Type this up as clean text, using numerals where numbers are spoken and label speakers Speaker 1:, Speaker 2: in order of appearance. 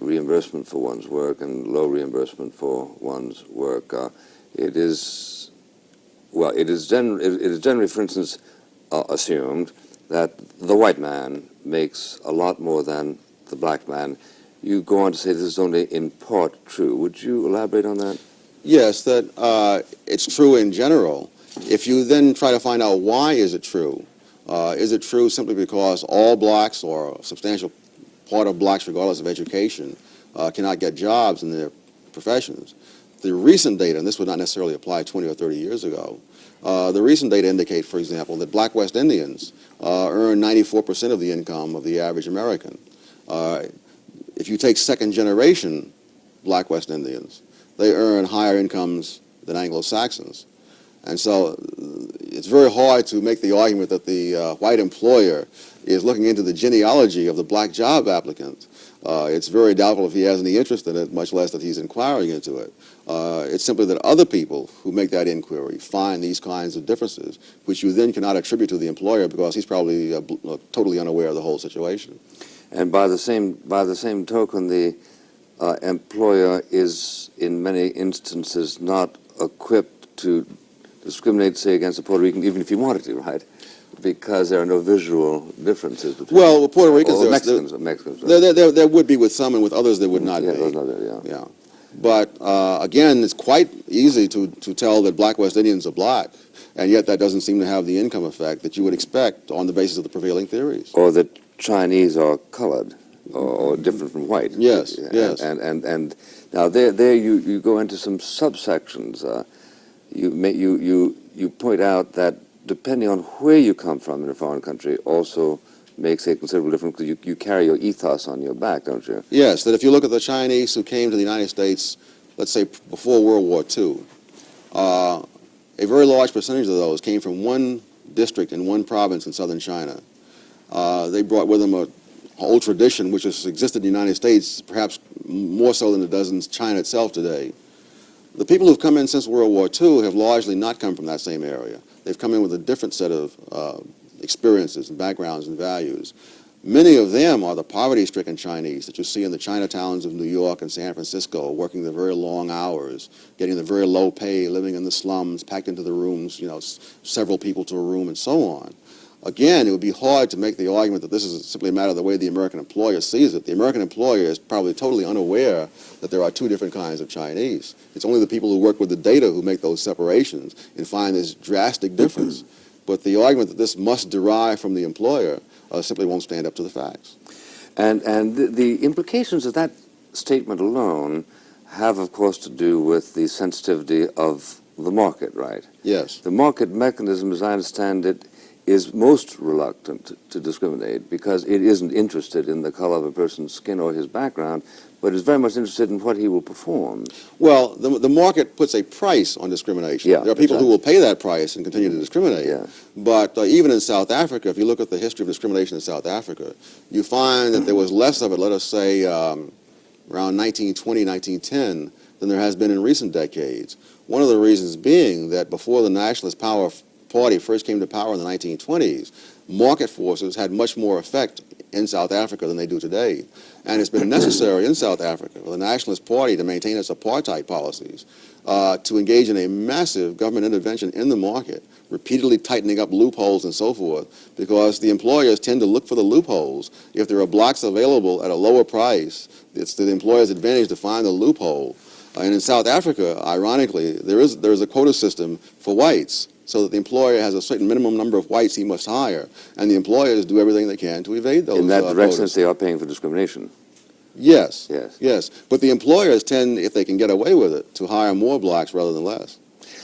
Speaker 1: reimbursement for one's work and low reimbursement for one's work. It is generally, for instance, assumed that the white man makes a lot more than the black man. You go on to say this is only in part true. Would you elaborate on that?
Speaker 2: Yes, that it's true in general. If you then try to find out why is it true simply because all blacks or a substantial part of blacks, regardless of education, cannot get jobs in their professions? The recent data, and this would not necessarily apply 20 or 30 years ago, the recent data indicate, for example, that black West Indians earn 94% of the income of the average American. If you take second generation black West Indians, they earn higher incomes than Anglo-Saxons. And so it's very hard to make the argument that the white employer is looking into the genealogy of the black job applicant. It's very doubtful if he has any interest in it, much less that he's inquiring into it. It's simply that other people who make that inquiry find these kinds of differences, which you then cannot attribute to the employer because he's probably totally unaware of the whole situation.
Speaker 1: And by the same token, the employer is in many instances not equipped to discriminate, say, against a Puerto Rican, even if you wanted to, right? Because there are no visual differences between.
Speaker 2: Well, with Puerto Ricans,
Speaker 1: Mexicans, right?
Speaker 2: there would be with some, and with others there would not be.
Speaker 1: Yeah.
Speaker 2: But again, it's quite easy to tell that black West Indians are black, and yet that doesn't seem to have the income effect that you would expect on the basis of the prevailing theories.
Speaker 1: Or that Chinese are colored or different from white.
Speaker 2: Yes, yes.
Speaker 1: And now there you go into some subsections. You point out that depending on where you come from in a foreign country also makes a considerable difference because you carry your ethos on your back, don't you?
Speaker 2: Yes, that if you look at the Chinese who came to the United States, let's say before World War II, a very large percentage of those came from one district in one province in southern China. They brought with them an old tradition which has existed in the United States, perhaps more so than it does in China itself today. The people who've come in since World War II have largely not come from that same area. They've come in with a different set of experiences and backgrounds and values. Many of them are the poverty-stricken Chinese that you see in the Chinatowns of New York and San Francisco, working the very long hours, getting the very low pay, living in the slums, packed into the rooms, several people to a room and so on. Again, it would be hard to make the argument that this is simply a matter of the way the American employer sees it. The American employer is probably totally unaware that there are two different kinds of Chinese. It's only the people who work with the data who make those separations and find this drastic difference. But the argument that this must derive from the employer simply won't stand up to the facts.
Speaker 1: And the implications of that statement alone have, of course, to do with the sensitivity of the market, right?
Speaker 2: Yes.
Speaker 1: The market mechanism, as I understand it, is most reluctant to discriminate because it isn't interested in the color of a person's skin or his background, but is very much interested in what he will perform.
Speaker 2: Well, the market puts a price on discrimination.
Speaker 1: Yeah,
Speaker 2: there are people who will pay that price and continue to discriminate.
Speaker 1: Yeah.
Speaker 2: But even in South Africa, if you look at the history of discrimination in South Africa, you find that there was less of it, let us say, around 1920, 1910, than there has been in recent decades. One of the reasons being that before the Nationalist Party first came to power in the 1920s, market forces had much more effect in South Africa than they do today. And it's been necessary in South Africa for the Nationalist Party to maintain its apartheid policies, to engage in a massive government intervention in the market, repeatedly tightening up loopholes and so forth, because the employers tend to look for the loopholes. If there are blacks available at a lower price, it's to the employer's advantage to find the loophole. And in South Africa, ironically, there is a quota system for whites, so that the employer has a certain minimum number of whites he must hire, and the employers do everything they can to evade those.
Speaker 1: In that direct
Speaker 2: quotas.
Speaker 1: sense, they are paying for discrimination.
Speaker 2: Yes.
Speaker 1: Yes.
Speaker 2: Yes. But the employers tend, if they can get away with it, to hire more blacks rather than less.